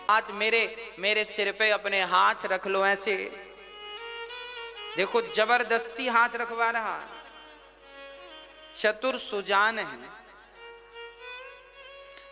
आज मेरे सिर पे अपने हाथ रख लो ऐसे। देखो जबरदस्ती हाथ रखवा रहा, चतुर सुजान है,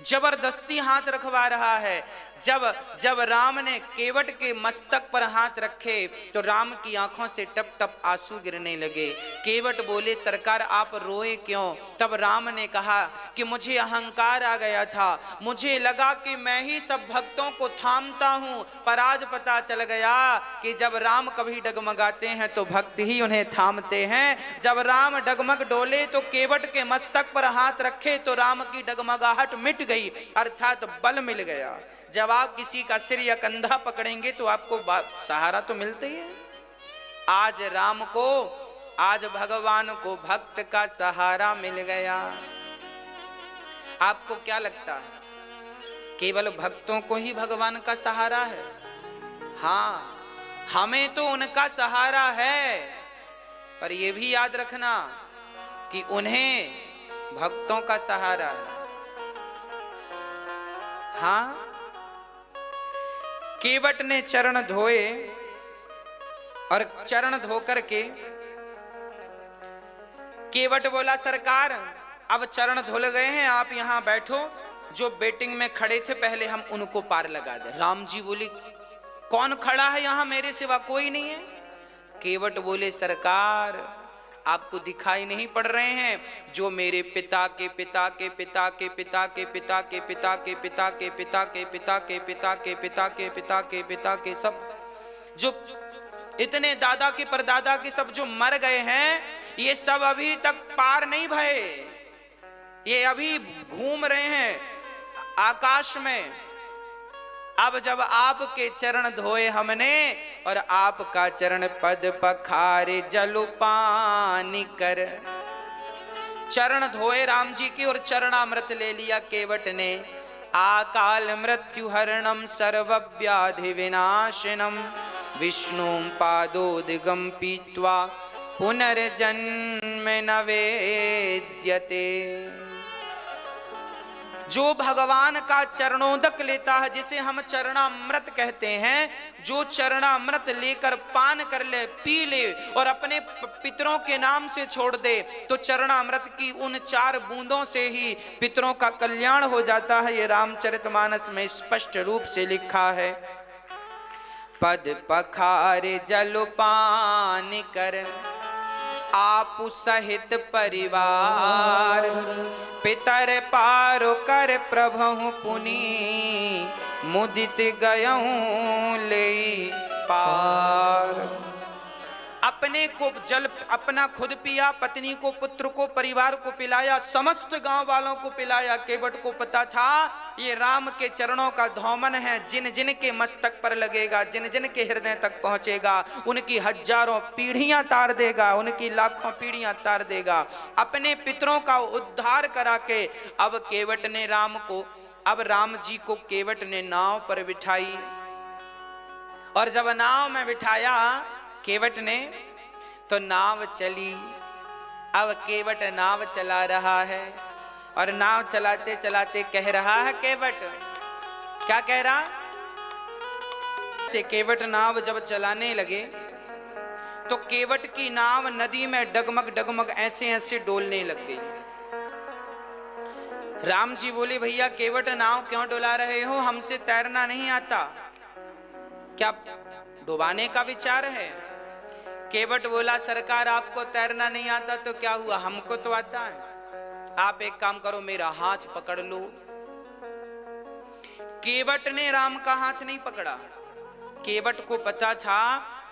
जबरदस्ती हाथ रखवा रहा है। जब राम ने केवट के मस्तक पर हाथ रखे तो राम की आंखों से टप टप आंसू गिरने लगे। केवट बोले, सरकार आप रोए क्यों? तब राम ने कहा कि मुझे अहंकार आ गया था, मुझे लगा कि मैं ही सब भक्तों को थामता हूं, पर आज पता चल गया कि जब राम कभी डगमगाते हैं तो भक्त ही उन्हें थामते हैं। जब राम डगमग डोले तो केवट के मस्तक पर हाथ रखे तो राम की डगमगाहट मिट गई, अर्थात बल मिल गया। जब आप किसी का सिर या कंधा पकड़ेंगे तो आपको सहारा तो मिलता ही है। आज राम को, आज भगवान को भक्त का सहारा मिल गया। आपको क्या लगता है केवल भक्तों को ही भगवान का सहारा है? हाँ, हमें तो उनका सहारा है, पर यह भी याद रखना कि उन्हें भक्तों का सहारा है। हाँ, केवट ने चरण धोए और चरण धो करके केवट बोला, सरकार अब चरण धुल गए हैं, आप यहां बैठो, जो बेटिंग में खड़े थे पहले हम उनको पार लगा दे। राम जी बोले, कौन खड़ा है यहां मेरे सिवा? कोई नहीं है। केवट बोले, सरकार आपको दिखाई नहीं पड़ रहे हैं? जो मेरे पिता के पिता के पिता के पिता के पिता के पिता के पिता के पिता के पिता के पिता के पिता के पिता के पिता के सब, जो इतने दादा के परदादा के सब जो मर गए हैं, ये सब अभी तक पार नहीं भये, ये अभी घूम रहे हैं आकाश में। अब जब आपके चरण धोए हमने और आपका चरण पद पखारे जलुपानी कर, चरण धोए राम जी की और चरणामृत ले लिया केवट ने। आकाल मृत्यु हरणम सर्वव्याधि विनाशनम विष्णुं पादोदिगम पीत्वा पुनर्जन्म न वेद्यते। जो भगवान का चरणोदक लेता है, जिसे हम चरणामृत कहते हैं, जो चरणामृत लेकर पान कर ले, पी ले और अपने पितरों के नाम से छोड़ दे, तो चरणामृत की उन 4 बूंदों से ही पितरों का कल्याण हो जाता है। ये रामचरितमानस में स्पष्ट रूप से लिखा है। पद पखारे जलपान कर आप सहित परिवार, पितर पारो कर प्रभु पुनि मुदित गयऊं ले पार। अपने को जल अपना खुद पिया, पत्नी को, पुत्र को, परिवार को पिलाया, समस्त गांव वालों को पिलाया। केवट को पता था ये राम के चरणों का धौमन है, जिन जिन के मस्तक पर लगेगा, जिन जिन के हृदय तक पहुंचेगा, उनकी हजारों पीढ़ियां तार देगा, उनकी लाखों पीढ़ियां तार देगा। अपने पितरों का उद्धार करा के अब केवट ने अब राम जी को केवट ने नाव पर बिठाई, और जब नाव में बिठाया केवट ने तो नाव चली। अब केवट नाव चला रहा है और नाव चलाते चलाते कह रहा है, केवट क्या कह रहा से? केवट नाव जब चलाने लगे तो केवट की नाव नदी में डगमग डगमग ऐसे ऐसे डोलने लग गई। राम जी बोले, भैया केवट नाव क्यों डुला रहे हो? हमसे तैरना नहीं आता, क्या डुबाने का विचार है? केवट बोला, सरकार आपको तैरना नहीं आता तो क्या हुआ, हमको तो आता है। आप एक काम करो, मेरा हाथ पकड़ लो। केवट ने राम का हाथ नहीं पकड़ा। केवट को पता था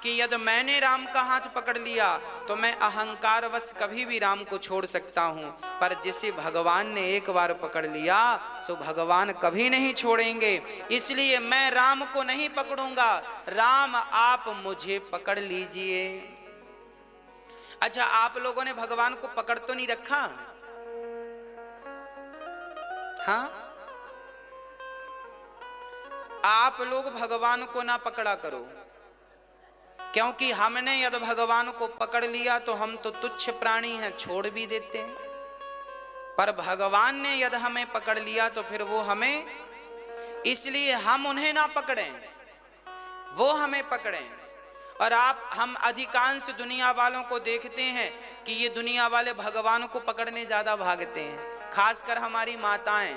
कि यदि मैंने राम का हाथ पकड़ लिया तो मैं अहंकारवश कभी भी राम को छोड़ सकता हूं, पर जिसे भगवान ने एक बार पकड़ लिया सो भगवान कभी नहीं छोड़ेंगे, इसलिए मैं राम को नहीं पकड़ूंगा। राम आप मुझे पकड़ लीजिए। अच्छा, आप लोगों ने भगवान को पकड़ तो नहीं रखा? हाँ, आप लोग भगवान को ना पकड़ा करो, क्योंकि हमने यदि भगवान को पकड़ लिया तो हम तो तुच्छ प्राणी हैं, छोड़ भी देते हैं। पर भगवान ने यदि हमें पकड़ लिया तो फिर वो हमें इसलिए हम उन्हें ना पकड़ें, वो हमें पकड़ें। और हम अधिकांश दुनिया वालों को देखते हैं कि ये दुनिया वाले भगवान को पकड़ने ज्यादा भागते हैं, खासकर हमारी माताएं।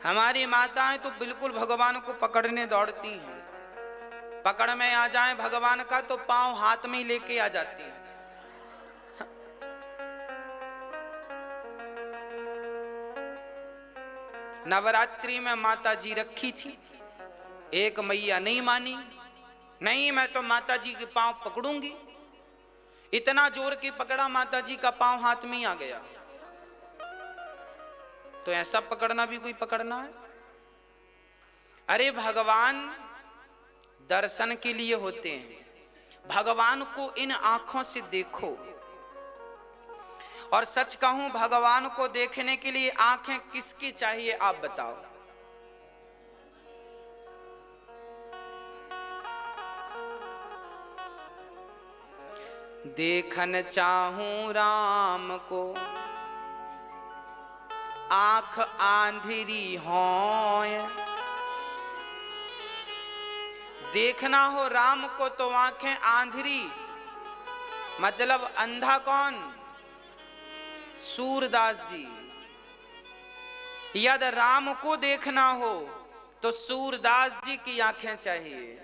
हमारी माताएं तो बिल्कुल भगवान को पकड़ने दौड़ती हैं, पकड़ में आ जाए भगवान का तो पांव हाथ में ही लेके आ जाती हैं। नवरात्रि में माता जी रखी थी, एक मैया नहीं मानी, नहीं मैं तो माता जी के पांव पकड़ूंगी। इतना जोर की पकड़ा, माता जी का पांव हाथ में ही आ गया। तो ऐसा पकड़ना भी कोई पकड़ना है? अरे भगवान दर्शन के लिए होते हैं, भगवान को इन आंखों से देखो। और सच कहूं, भगवान को देखने के लिए आंखें किसकी चाहिए आप बताओ? देखन चाहूं राम को आंख आंधिरी होय। देखना हो राम को तो आंखें आंधिरी, मतलब अंधा कौन? सूरदास जी। यदि राम को देखना हो तो सूरदास जी की आंखें चाहिए।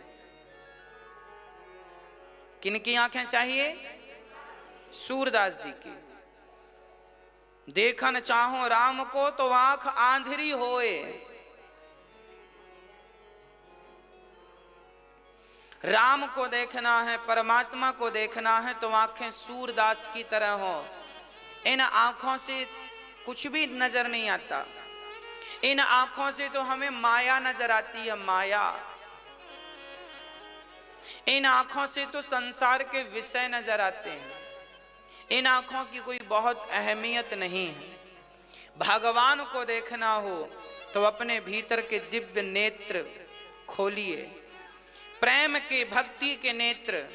किनकी आंखें चाहिए? सूरदास जी की। देखन चाहो राम को तो आंख आंधरी होए। राम को देखना है, परमात्मा को देखना है तो आंखें सूरदास की तरह हो। इन आंखों से कुछ भी नजर नहीं आता, इन आंखों से तो हमें माया नजर आती है, माया। इन आंखों से तो संसार के विषय नजर आते हैं, इन आंखों की कोई बहुत अहमियत नहीं है। भगवान को देखना हो तो अपने भीतर के दिव्य नेत्र खोलिए, प्रेम के, भक्ति के नेत्र,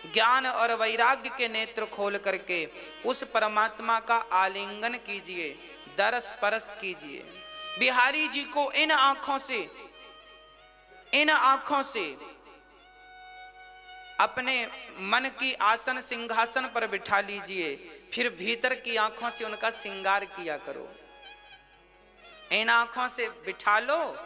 ज्ञान और वैराग्य के नेत्र खोल करके उस परमात्मा का आलिंगन कीजिए, दरस परस कीजिए। बिहारी जी को इन आंखों से अपने मन की आसन सिंहासन पर बिठा लीजिए, फिर भीतर की आंखों से उनका श्रृंगार किया करो। इन आंखों से बिठा लो,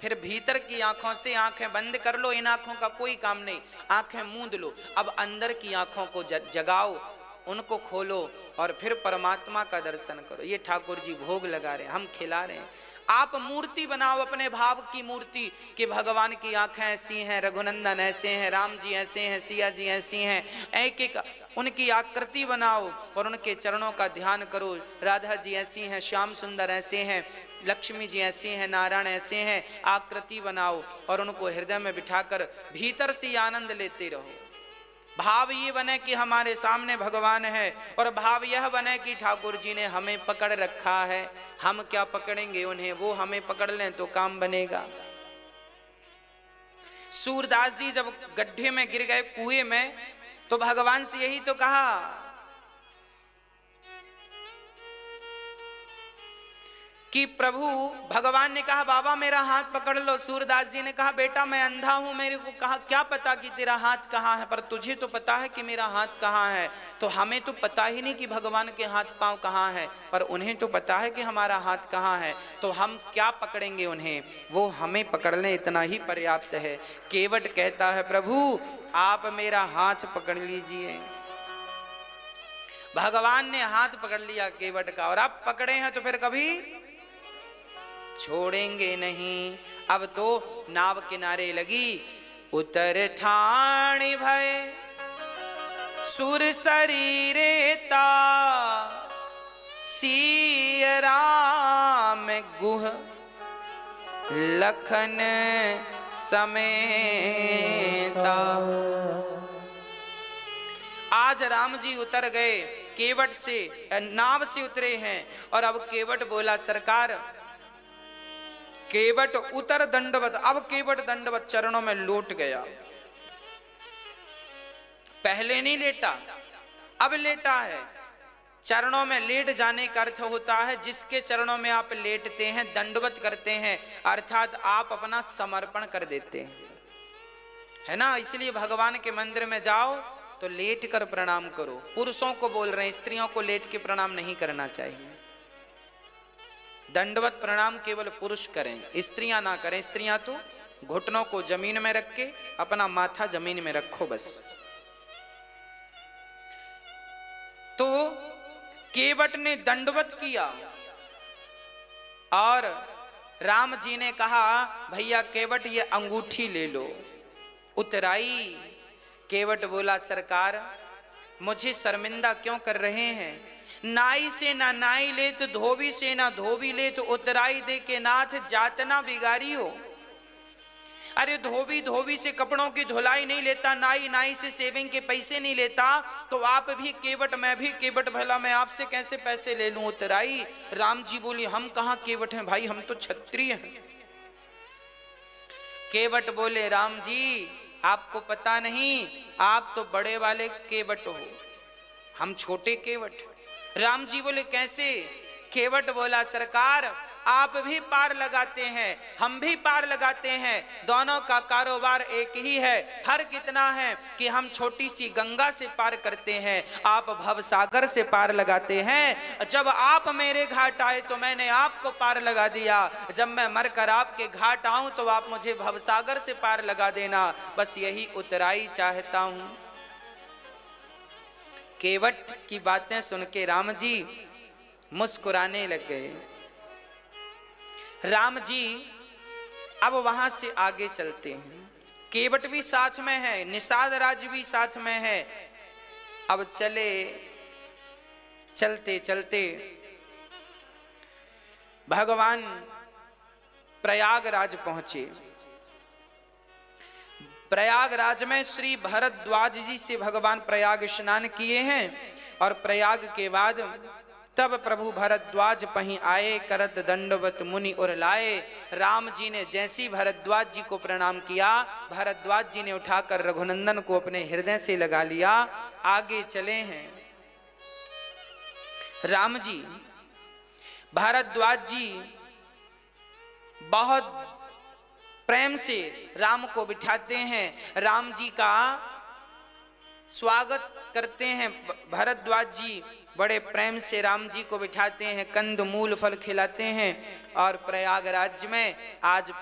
फिर भीतर की आंखों से आंखें बंद कर लो। इन आंखों का कोई काम नहीं, आंखें मूंद लो। अब अंदर की आंखों को जगाओ, उनको खोलो और फिर परमात्मा का दर्शन करो। ये ठाकुर जी भोग लगा रहे हैं, हम खिला रहे हैं। आप मूर्ति बनाओ, अपने भाव की मूर्ति, कि भगवान की आंखें ऐसी हैं, रघुनंदन ऐसे हैं, राम जी ऐसे हैं, सिया जी ऐसी हैं। एक एक उनकी आकृति बनाओ और उनके चरणों का ध्यान करो। राधा जी ऐसी हैं, श्याम सुंदर ऐसे हैं, लक्ष्मी जी ऐसी हैं, नारायण ऐसे हैं। आकृति बनाओ और उनको हृदय में बिठाकर भीतर से आनंद लेते रहो। भाव ये बने कि हमारे सामने भगवान है, और भाव यह बने कि ठाकुर जी ने हमें पकड़ रखा है, हम क्या पकड़ेंगे उन्हें, वो हमें पकड़ लें तो काम बनेगा। सूरदास जी जब गड्ढे में गिर गए, कुएं में, तो भगवान से यही तो कहा कि प्रभु, भगवान ने कहा बाबा मेरा हाथ पकड़ लो। सूरदास जी ने कहा बेटा मैं अंधा हूं, मेरे को कहा क्या पता कि तेरा हाथ कहाँ है, पर तुझे तो पता है कि मेरा हाथ कहाँ है। तो हमें तो पता ही नहीं कि भगवान के हाथ पांव कहाँ है, पर उन्हें तो पता है कि हमारा हाथ कहाँ है। तो हम क्या पकड़ेंगे उन्हें, वो हमें पकड़ लें, इतना ही पर्याप्त है। केवट कहता है प्रभु आप मेरा हाथ पकड़ लीजिए। भगवान ने हाथ पकड़ लिया केवट का, और अब पकड़े हैं तो फिर कभी छोड़ेंगे नहीं। अब तो नाव किनारे लगी, उतर ठाणी भय सुर शरीरेता, सिय राम गुह लखन समेता। आज राम जी उतर गए, केवट से, नाव से उतरे हैं। और अब केवट बोला सरकार, केवट उतर दंडवत। अब केवट दंडवत चरणों में लौट गया। पहले नहीं लेटा, अब लेटा है। चरणों में लेट जाने का अर्थ होता है जिसके चरणों में आप लेटते हैं, दंडवत करते हैं, अर्थात आप अपना समर्पण कर देते हैं, है ना। इसलिए भगवान के मंदिर में जाओ तो लेट कर प्रणाम करो। पुरुषों को बोल रहे हैं, स्त्रियों को लेट के प्रणाम नहीं करना चाहिए। दंडवत प्रणाम केवल पुरुष करें, स्त्रियां ना करें। स्त्रियां तो घुटनों को जमीन में रख के अपना माथा जमीन में रखो बस। तो केवट ने दंडवत किया और राम जी ने कहा भैया केवट ये अंगूठी ले लो। उतराई। केवट बोला सरकार मुझे शर्मिंदा क्यों कर रहे हैं? नाई से ना नाई ले तो धोबी से ना धोबी ले तो उतराई दे के नाथ जातना बिगारी हो। अरे धोबी धोबी से कपड़ों की धुलाई नहीं लेता, नाई नाई से सेविंग के पैसे नहीं लेता, तो आप भी केवट मैं भी केवट, भला मैं आपसे कैसे पैसे ले लूं? उतराई। राम जी बोली हम कहां केवट हैं भाई, हम तो क्षत्रिय हैं। केवट बोले राम जी आपको पता नहीं, आप तो बड़े वाले केवट हो, हम छोटे केवट। राम जी बोले कैसे? केवट बोला सरकार आप भी पार लगाते हैं, हम भी पार लगाते हैं, दोनों का कारोबार एक ही है। फर्क इतना है कि हम छोटी सी गंगा से पार करते हैं, आप भवसागर से पार लगाते हैं। जब आप मेरे घाट आए तो मैंने आपको पार लगा दिया, जब मैं मरकर आपके घाट आऊं तो आप मुझे भवसागर से पार लगा देना, बस यही उतराई चाहता हूं। केवट की बातें सुन के राम जी मुस्कुराने लग गए। राम जी अब वहां से आगे चलते हैं, केवट भी साथ में है, निषाद राज भी साथ में है। अब चले चलते चलते भगवान प्रयागराज पहुंचे। प्रयागराज में श्री भरद्वाज जी से भगवान प्रयाग स्नान किए हैं और प्रयाग के बाद तब प्रभु भरद्वाज पहीं आए, करत दंडवत मुनि और लाए। राम जी ने जैसी भरद्वाज जी को प्रणाम किया, भरद्वाज जी ने उठाकर रघुनंदन को अपने हृदय से लगा लिया। आगे चले हैं राम जी। भरद्वाज जी बहुत प्रेम से राम को बिठाते हैं, राम जी का स्वागत करते हैं। भरद्वाज जी बड़े प्रेम से राम जी को बिठाते हैं, कंद मूल फल खिलाते हैं और प्रयागराज में आज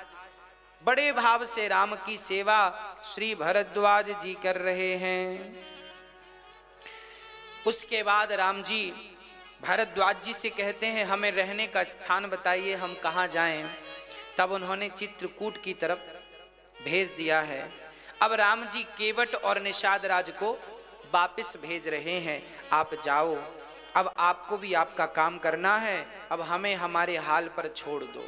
बड़े भाव से राम की सेवा श्री भरद्वाज जी कर रहे हैं। उसके बाद राम जी भरद्वाज जी से कहते हैं हमें रहने का स्थान बताइए, हम कहाँ जाएं? तब उन्होंने चित्रकूट की तरफ भेज दिया है। अब राम जी केवट और निषाद राज को वापस भेज रहे हैं, आप जाओ, अब आपको भी आपका काम करना है, अब हमें हमारे हाल पर छोड़ दो।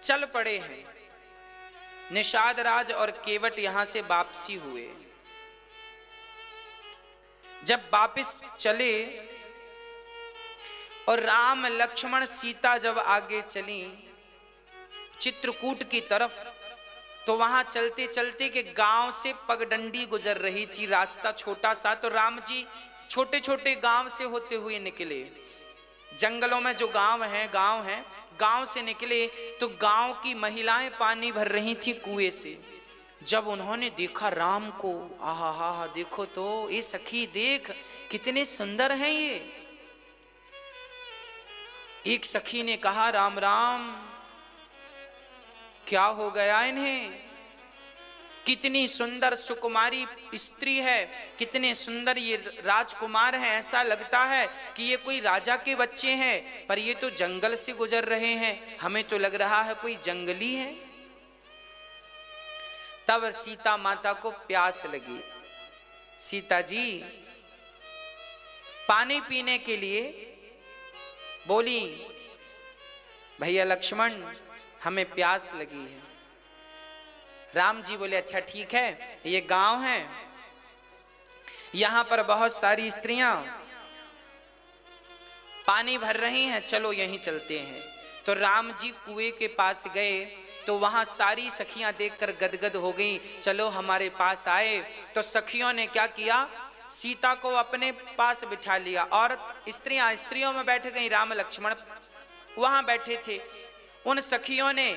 चल पड़े हैं निषाद राज और केवट, यहां से वापसी हुए। जब वापस चले और राम लक्ष्मण सीता जब आगे चली चित्रकूट की तरफ, तो वहां चलते चलते के गांव से पगडंडी गुजर रही थी, रास्ता छोटा सा। तो राम जी छोटे छोटे गांव से होते हुए निकले, जंगलों में जो गांव हैं गांव से निकले तो गांव की महिलाएं पानी भर रही थी कुएं से। जब उन्होंने देखा राम को, आहा हा देखो तो ये सखी देख कितने सुंदर हैं ये। एक सखी ने कहा राम राम क्या हो गया इन्हें, कितनी सुंदर सुकुमारी स्त्री है, कितने सुंदर ये राजकुमार हैं, ऐसा लगता है कि ये कोई राजा के बच्चे हैं, पर ये तो जंगल से गुजर रहे हैं, हमें तो लग रहा है कोई जंगली है। तब सीता माता को प्यास लगी। सीता जी पानी पीने के लिए बोली भैया लक्ष्मण हमें प्यास लगी है। राम जी बोले अच्छा ठीक है, ये गांव है, यहां पर बहुत सारी स्त्रियां पानी भर रही हैं, चलो यहीं चलते हैं। तो राम जी कुएं के पास गए तो वहां सारी सखियां देखकर गदगद हो गईं, चलो हमारे पास आए। तो सखियों ने क्या किया, सीता को अपने पास बिठा लिया। औरत स्त्रियां स्त्रियों में बैठ गई, राम लक्ष्मण वहां बैठे थे। उन सखियों ने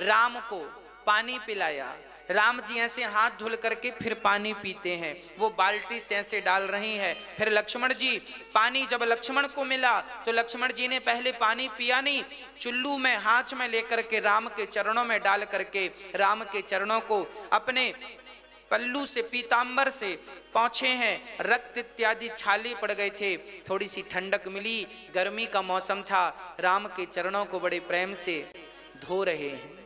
राम को पानी पिलाया। राम जी ऐसे हाथ धुल करके फिर पानी पीते हैं, वो बाल्टी से ऐसे डाल रही हैं। फिर लक्ष्मण जी पानी जब लक्ष्मण को मिला तो लक्ष्मण जी ने पहले पानी पिया नहीं, चुल्लू में हाथ में लेकर के राम के चरणों में डाल करके राम के चरणों को अपने पल्लू से पीतांबर से पहुंचे हैं। रक्त इत्यादि छाले पड़ गए थे, थोड़ी सी ठंडक मिली, गर्मी का मौसम था। राम के चरणों को बड़े प्रेम से धो रहे हैं।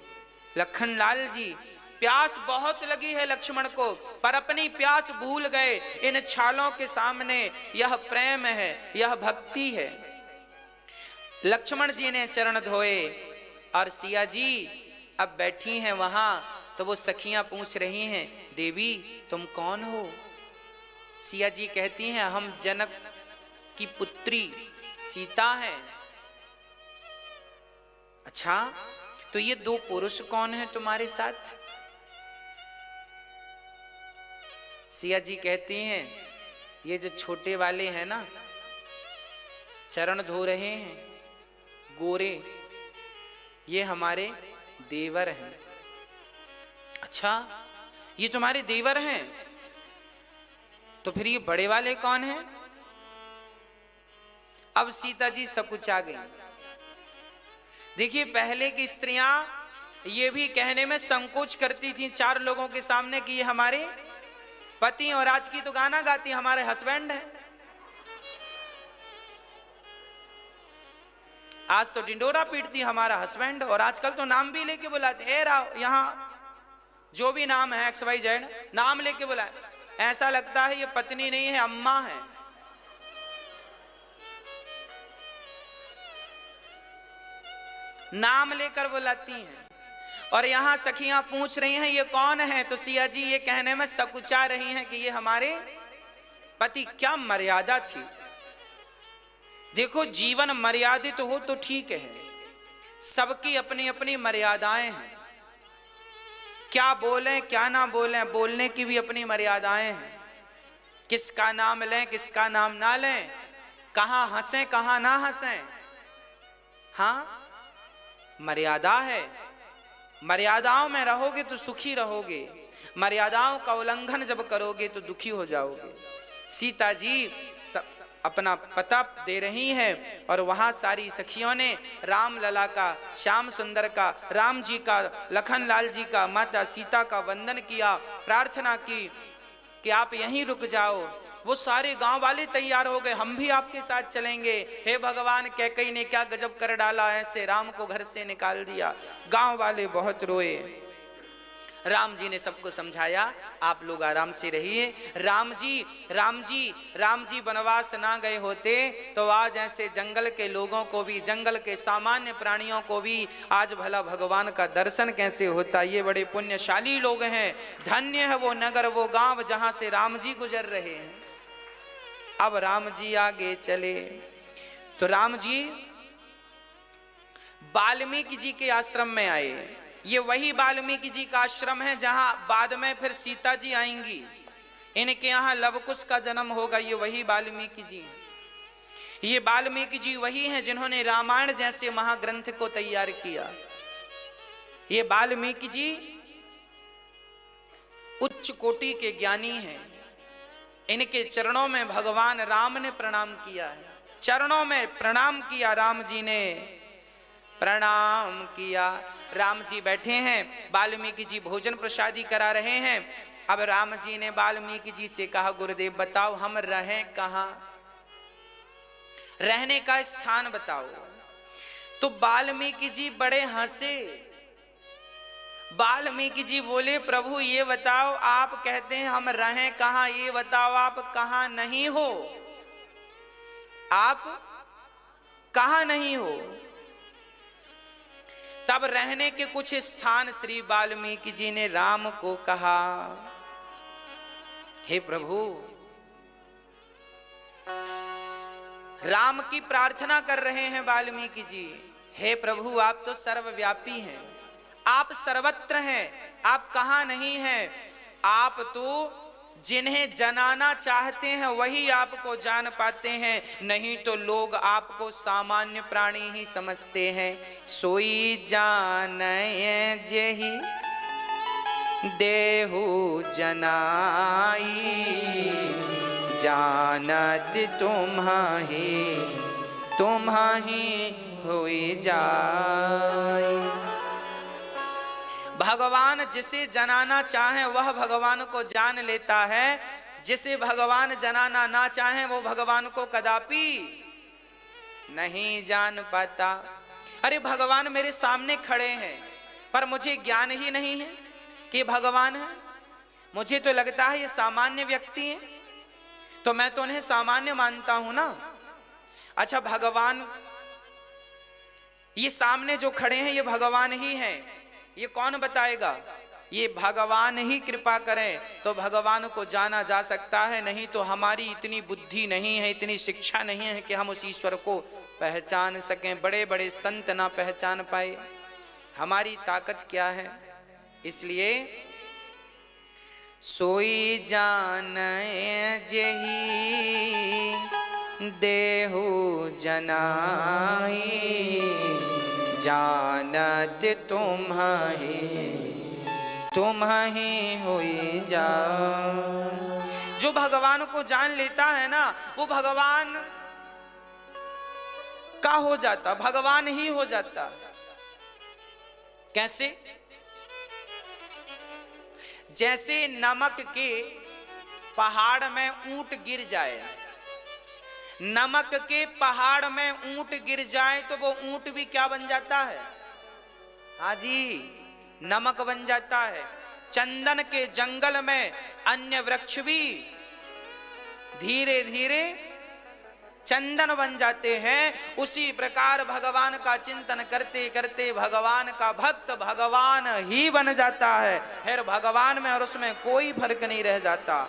लखनलाल जी प्यास बहुत लगी है लक्ष्मण को, पर अपनी प्यास भूल गए इन छालों के सामने। यह प्रेम है, यह भक्ति है। लक्ष्मण जी ने चरण धोए और सिया जी अब बैठी हैं वहां, तो वो सखियां पूछ रही हैं, देवी तुम कौन हो? सिया जी कहती हैं, हम जनक की पुत्री सीता हैं। अच्छा, तो ये दो पुरुष कौन हैं तुम्हारे साथ? सिया जी कहती हैं, ये जो छोटे वाले हैं ना, चरण धो रहे हैं, गोरे, ये हमारे देवर हैं। अच्छा, ये तुम्हारे देवर हैं, तो फिर ये बड़े वाले कौन हैं? अब सीता जी सकुचा गई। देखिए, पहले की स्त्रियां ये भी कहने में संकोच करती थी चार लोगों के सामने कि ये हमारे पति, और आज की तो गाना गाती हमारे हस्बैंड हैं। आज तो डिंडोरा पीटती हमारा हस्बैंड, और आजकल तो नाम भी लेके बुलाते, ए राव यहां जो भी नाम है XYZ नाम लेके बुलाए, ऐसा लगता है ये पत्नी नहीं है, अम्मा है। नाम लेकर बुलाती हैं। और यहां सखियां पूछ रही हैं ये कौन है, तो सिया जी ये कहने में सकुचा रही हैं कि ये हमारे पति। क्या मर्यादा थी! देखो, जीवन मर्यादित हो तो ठीक है, सबकी अपनी अपनी मर्यादाएं हैं। क्या बोलें क्या ना बोलें, बोलने की भी अपनी मर्यादाएं हैं। किसका नाम लें किसका नाम ना लें, कहां हंसें कहां ना हंसें, हाँ मर्यादा है। मर्यादाओं में रहोगे तो सुखी रहोगे, मर्यादाओं का उल्लंघन जब करोगे तो दुखी हो जाओगे। सीता जी अपना पता दे रही हैं, और वहां सारी सखियों ने राम लला का, श्याम सुंदर का, राम जी का, लखनलाल जी का, माता सीता का वंदन किया, प्रार्थना की कि आप यहीं रुक जाओ। वो सारे गांव वाले तैयार हो गए, हम भी आपके साथ चलेंगे। हे भगवान, कैकई ने क्या गजब कर डाला, ऐसे राम को घर से निकाल दिया। गांव वाले बहुत रोए। राम जी ने सबको समझाया, आप लोग आराम से रहिए। राम जी वनवास ना गए होते तो आज ऐसे जंगल के लोगों को भी, जंगल के सामान्य प्राणियों को भी आज भला भगवान का दर्शन कैसे होता। ये बड़े पुण्यशाली लोग हैं, धन्य है वो नगर वो गांव जहां से राम जी गुजर रहे हैं। अब राम जी आगे चले तो राम जी वाल्मीकि जी के आश्रम में आए। ये वही वाल्मीकि जी का आश्रम है जहां बाद में फिर सीता जी आएंगी। इनके यहाँ लवकुश का जन्म होगा, ये वही वाल्मीकि जी हैं। ये वाल्मीकि जी वही हैं जिन्होंने रामायण जैसे महाग्रंथ को तैयार किया। ये वाल्मीकि जी उच्च कोटि के ज्ञानी हैं। इनके चरणों में भगवान राम ने प्रणाम किया है, चरणों में प्रणाम किया, राम जी ने प्रणाम किया। राम जी बैठे हैं, वाल्मीकि जी भोजन प्रसादी करा रहे हैं। अब राम जी ने वाल्मीकि जी से कहा, गुरुदेव बताओ हम रहें कहां, रहने का स्थान बताओ। तो वाल्मीकि जी बड़े हंसे। वाल्मीकि जी बोले, प्रभु ये बताओ, आप कहते हैं हम रहें कहां, ये बताओ आप कहां नहीं हो, आप कहां नहीं हो। तब रहने के कुछ स्थान श्री वाल्मीकि जी ने राम को कहा, हे प्रभु, राम की प्रार्थना कर रहे हैं वाल्मीकि जी, हे प्रभु आप तो सर्वव्यापी हैं, आप सर्वत्र हैं, आप कहां नहीं हैं, आप तो जिन्हें जनाना चाहते हैं वही आपको जान पाते हैं, नहीं तो लोग आपको सामान्य प्राणी ही समझते हैं। सोई जाने जेहि देहु जनाई, जानत तुम्हाही हुई जाई। भगवान जिसे जनाना चाहे वह भगवान को जान लेता है, जिसे भगवान जनाना ना चाहे वो भगवान को कदापि नहीं जान पाता। अरे भगवान मेरे सामने खड़े हैं पर मुझे ज्ञान ही नहीं है कि भगवान है। मुझे तो लगता है ये सामान्य व्यक्ति हैं, तो मैं तो उन्हें सामान्य मानता हूं ना। अच्छा भगवान, ये सामने जो खड़े हैं ये भगवान ही हैं, ये कौन बताएगा? ये भगवान ही कृपा करें तो भगवान को जाना जा सकता है, नहीं तो हमारी इतनी बुद्धि नहीं है, इतनी शिक्षा नहीं है कि हम उस ईश्वर को पहचान सकें। बड़े बड़े संत ना पहचान पाए, हमारी ताकत क्या है? इसलिए सोई जाने जेहि देहु जनाई, जानत तुम्हाही हुई जा। जो भगवान को जान लेता है ना वो भगवान का हो जाता, भगवान ही हो जाता। कैसे? जैसे नमक के पहाड़ में ऊंट गिर जाए, नमक के पहाड़ में ऊंट गिर जाए तो वो ऊंट भी क्या बन जाता है? हाँ जी, नमक बन जाता है। चंदन के जंगल में अन्य वृक्ष भी धीरे धीरे चंदन बन जाते हैं। उसी प्रकार भगवान का चिंतन करते करते भगवान का भक्त भगवान ही बन जाता है। फिर भगवान में और उसमें कोई फर्क नहीं रह जाता,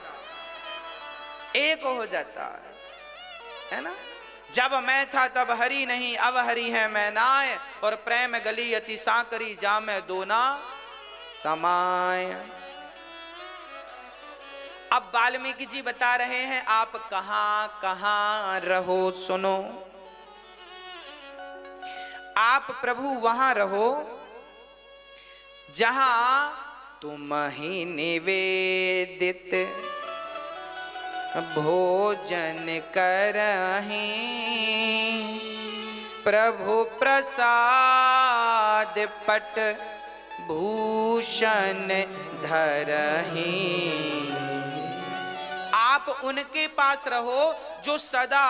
एक हो जाता है ना। जब मैं था तब हरि नहीं, अब हरि है मैं नाय, और प्रेम गली अति साकरी जामे दोना समाय। अब वाल्मीकि जी बता रहे हैं आप कहां कहां रहो सुनो। आप प्रभु वहां रहो जहां तुम ही निवेदित भोजन करहीं, प्रभु प्रसाद पट भूषण धरहीं। आप उनके पास रहो जो सदा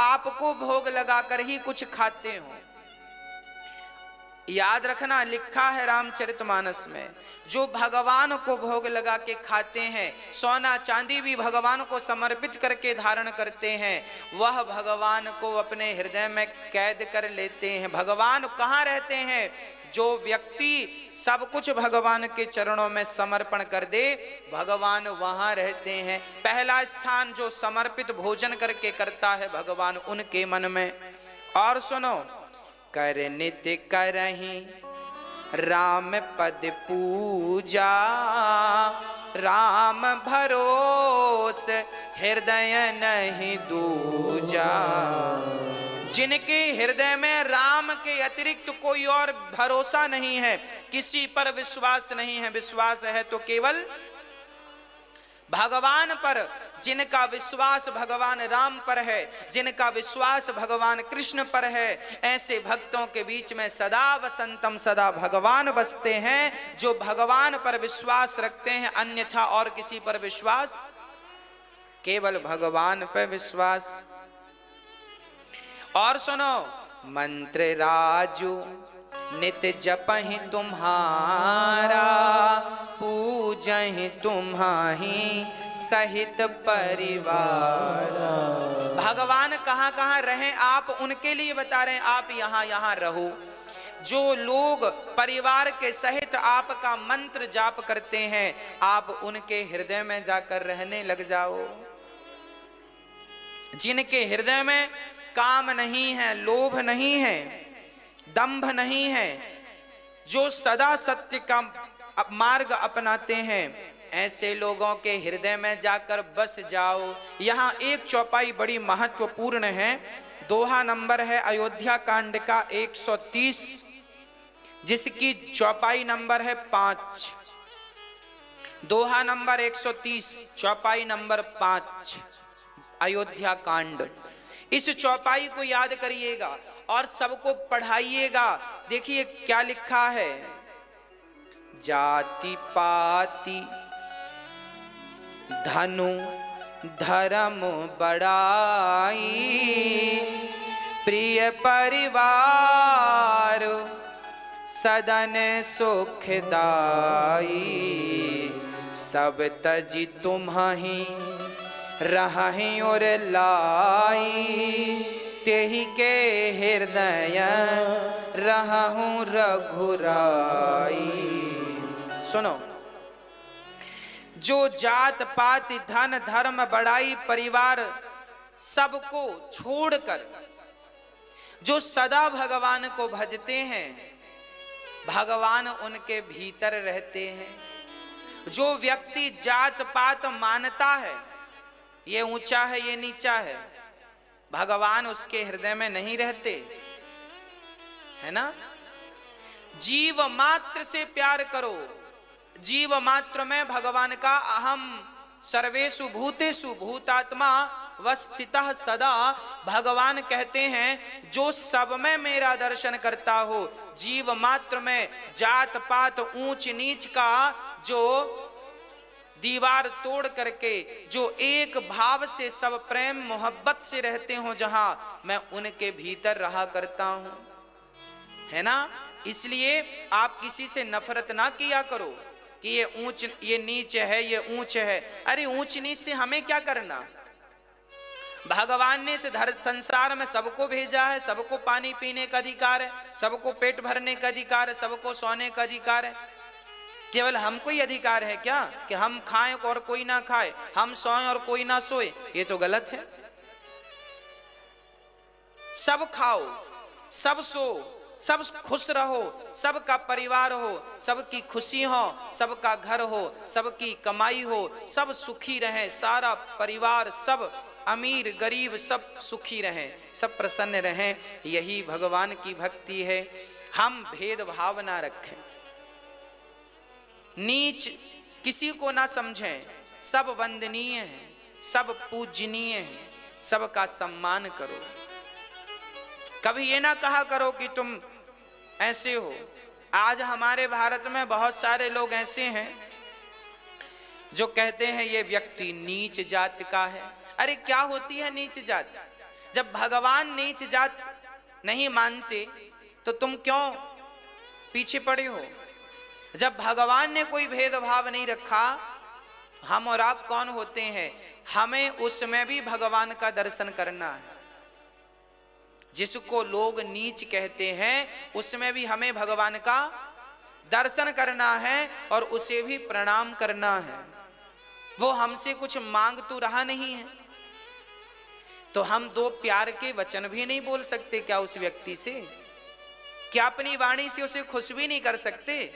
आपको भोग लगाकर ही कुछ खाते हो। याद रखना, लिखा है रामचरितमानस में, जो भगवान को भोग लगा के खाते हैं, सोना चांदी भी भगवान को समर्पित करके धारण करते हैं, वह भगवान को अपने हृदय में कैद कर लेते हैं। भगवान कहाँ रहते हैं? जो व्यक्ति सब कुछ भगवान के चरणों में समर्पण कर दे, भगवान वहां रहते हैं। पहला स्थान जो समर्पित भोजन करके करता है भगवान उनके मन में। और सुनो, कर नित्य करहीं राम पद पूजा, राम भरोस हृदय नहीं दूजा। जिनके हृदय में राम के अतिरिक्त कोई और भरोसा नहीं है, किसी पर विश्वास नहीं है, विश्वास है तो केवल भगवान पर। जिनका विश्वास भगवान राम पर है, जिनका विश्वास भगवान कृष्ण पर है, ऐसे भक्तों के बीच में सदा वसंतम सदा भगवान बसते हैं। जो भगवान पर विश्वास रखते हैं, अन्यथा और किसी पर विश्वास, केवल भगवान पर विश्वास। और सुनो, मंत्र राजू नित्य जपहि तुम्हारा, पूजहि तुम्हाही सहित परिवार। भगवान कहाँ कहाँ रहें आप उनके लिए बता रहे हैं, आप यहाँ यहाँ रहो। जो लोग परिवार के सहित आपका मंत्र जाप करते हैं, आप उनके हृदय में जाकर रहने लग जाओ। जिनके हृदय में काम नहीं है, लोभ नहीं है, दंभ नहीं है, जो सदा सत्य का मार्ग अपनाते हैं, ऐसे लोगों के हृदय में जाकर बस जाओ। यहाँ एक चौपाई बड़ी महत्वपूर्ण है। दोहा नंबर है अयोध्या कांड का 130, जिसकी चौपाई नंबर है 5। दोहा नंबर 130, चौपाई नंबर 5, अयोध्या कांड। इस चौपाई को याद करिएगा और सबको पढ़ाइएगा। देखिए क्या लिखा है। जाति पाति धनु धर्म बड़ाई, प्रिय परिवार सदन सुखदाई, सब तजी तुम्हि रहि और लाई, तेहि के हृदय रहूं रघुराई। सुनो, जो जात पात धन धर्म बड़ाई परिवार सबको छोड़कर जो सदा भगवान को भजते हैं, भगवान उनके भीतर रहते हैं। जो व्यक्ति जात पात मानता है, ये ऊंचा है ये नीचा है, भगवान उसके हृदय में नहीं रहते, है ना। जीव मात्र से प्यार करो। जीव मात्र में भगवान का अहम सर्वेषु भूतेषु भूतात्मा वस्थितः सदा। भगवान कहते हैं जो सब में मेरा दर्शन करता हो, जीव मात्र में जात पात ऊंच नीच का जो दीवार तोड़ करके जो एक भाव से सब प्रेम मोहब्बत से रहते हो, जहां मैं उनके भीतर रहा करता हूं, है ना। इसलिए आप किसी से नफरत ना किया करो कि ये ऊंच ये नीच है ये ऊंच है। अरे ऊंच नीच से हमें क्या करना। भगवान ने इस संसार में सबको भेजा है, सबको पानी पीने का अधिकार है, सबको पेट भरने का अधिकार है, सबको सोने का अधिकार है। केवल हमको ही अधिकार है क्या कि हम खाएं और कोई ना खाए, हम सोएं और कोई ना सोए? ये तो गलत है। सब खाओ, सब सो, सब खुश रहो, सबका परिवार हो, सबकी खुशी हो, सबका घर हो, सबकी कमाई हो, सब सुखी रहें, सारा परिवार, सब अमीर गरीब सब सुखी रहें, सब प्रसन्न रहें। यही भगवान की भक्ति है। हम भेदभाव ना रखें, नीच किसी को ना समझें, सब वंदनीय हैं, सब पूजनीय हैं, सबका सम्मान करो। कभी ये ना कहा करो कि तुम ऐसे हो। आज हमारे भारत में बहुत सारे लोग ऐसे हैं जो कहते हैं ये व्यक्ति नीच जात का है। अरे क्या होती है नीच जात? जब भगवान नीच जात नहीं मानते तो तुम क्यों पीछे पड़े हो? जब भगवान ने कोई भेदभाव नहीं रखा, हम और आप कौन होते हैं? हमें उसमें भी भगवान का दर्शन करना है। जिसको लोग नीच कहते हैं उसमें भी हमें भगवान का दर्शन करना है और उसे भी प्रणाम करना है। वो हमसे कुछ मांग तो रहा नहीं है, तो हम दो प्यार के वचन भी नहीं बोल सकते क्या उस व्यक्ति से? क्या अपनी वाणी से उसे खुश भी नहीं कर सकते?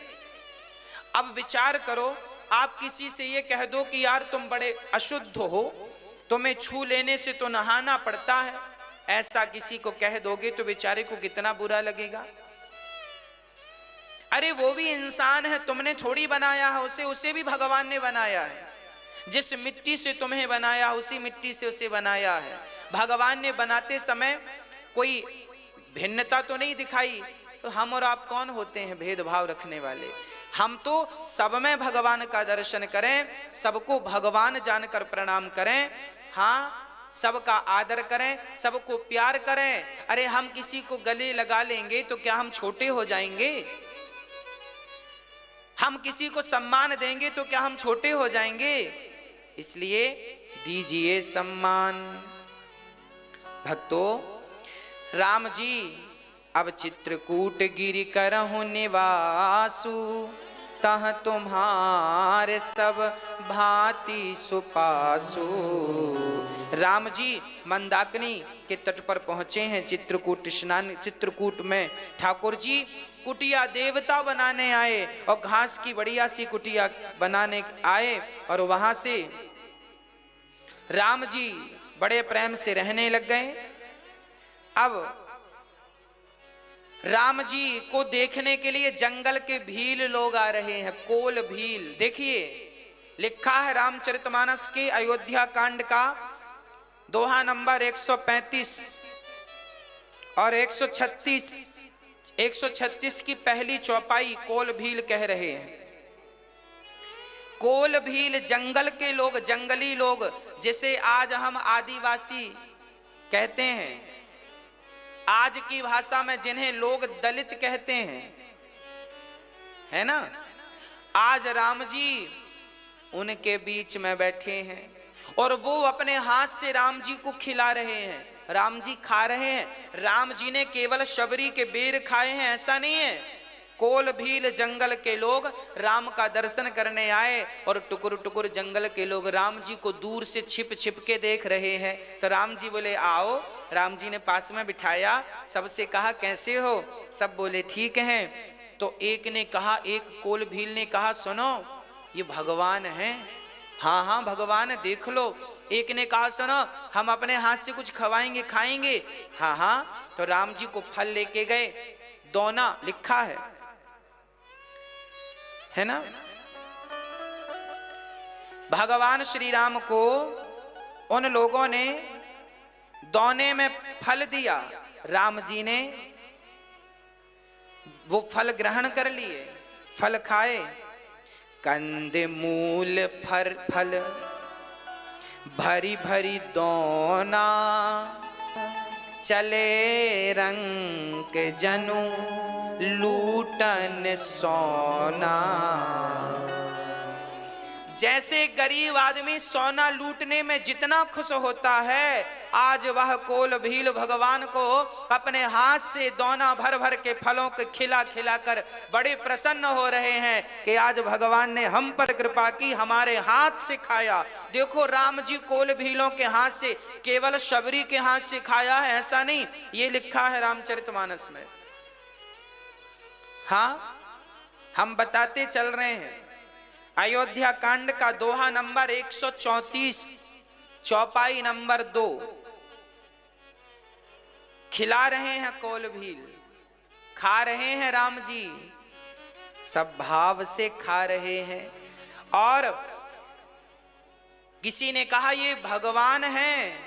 अब विचार करो, आप किसी से ये कह दो कि यार तुम बड़े अशुद्ध हो, तुम्हें छू लेने से तो नहाना पड़ता है, ऐसा किसी को कह दोगे तो बेचारे को कितना बुरा लगेगा। अरे वो भी इंसान है, तुमने थोड़ी बनाया है उसे, उसे भी भगवान ने बनाया है। जिस मिट्टी से तुम्हें बनाया उसी मिट्टी से उसे बनाया है। भगवान ने बनाते समय कोई भिन्नता तो नहीं दिखाई, तो हम और आप कौन होते हैं भेदभाव रखने वाले? हम तो सब में भगवान का दर्शन करें, सबको भगवान जानकर प्रणाम करें, हाँ सबका आदर करें, सबको प्यार करें। अरे हम किसी को गले लगा लेंगे तो क्या हम छोटे हो जाएंगे? हम किसी को सम्मान देंगे तो क्या हम छोटे हो जाएंगे? इसलिए दीजिए सम्मान। भक्तों, राम जी अब चित्रकूट गिरि करहु निवासु, तह तुम्हारे सब भांति सुपासु। राम जी मंदाकिनी के तट पर पहुंचे हैं। चित्रकूट स्नान, चित्रकूट में ठाकुर जी कुटिया देवता बनाने आए और घास की बढ़िया सी कुटिया बनाने आए और वहां से राम जी बड़े प्रेम से रहने लग गए। अब राम जी को देखने के लिए जंगल के भील लोग आ रहे हैं, कोल भील। देखिए लिखा है रामचरितमानस के अयोध्या कांड का दोहा नंबर 135 और 136 की पहली चौपाई कोल भील कह रहे हैं। कोल भील जंगल के लोग, जंगली लोग, जिसे आज हम आदिवासी कहते हैं, आज की भाषा में जिन्हें लोग दलित कहते हैं, है ना। आज राम जी उनके बीच में बैठे हैं और वो अपने हाथ से राम जी को खिला रहे हैं। राम जी खा रहे हैं। राम जी ने केवल शबरी के बेर खाए हैं ऐसा नहीं है। कोल भील जंगल के लोग राम का दर्शन करने आए और टुकुर टुकुर जंगल के लोग राम जी को दूर से छिप छिप के देख रहे हैं। तो राम जी बोले आओ। राम जी ने पास में बिठाया, सबसे कहा कैसे हो, सब बोले ठीक हैं। तो एक ने कहा, एक कोल भील ने कहा सुनो ये भगवान हैं। हाँ हाँ भगवान है, देख लो। एक ने कहा सुनो हम अपने हाथ से कुछ खवाएंगे, खाएंगे। हाँ हाँ। तो राम जी को फल लेके गए, दोना लिखा है ना। भगवान श्री राम को उन लोगों ने दोने में फल दिया। राम जी ने वो फल ग्रहण कर लिए, फल खाए। कंद मूल फल भरी भरी दोना, चले रंग जनु लूटन सोना। जैसे गरीब आदमी सोना लूटने में जितना खुश होता है, आज वह कोल भील भगवान को अपने हाथ से दोना भर भर के फलों को खिला खिला कर बड़े प्रसन्न हो रहे हैं कि आज भगवान ने हम पर कृपा की, हमारे हाथ से खाया। देखो राम जी कोल भीलों के हाथ से, केवल शबरी के हाथ से खाया है ऐसा नहीं, ये लिखा है रामचरितमानस में। हाँ हम बताते चल रहे हैं। अयोध्या कांड का दोहा नंबर 134 चौपाई नंबर 2। खिला रहे हैं कोल भील, खा रहे हैं राम जी, सब भाव से खा रहे हैं। और किसी ने कहा ये भगवान हैं,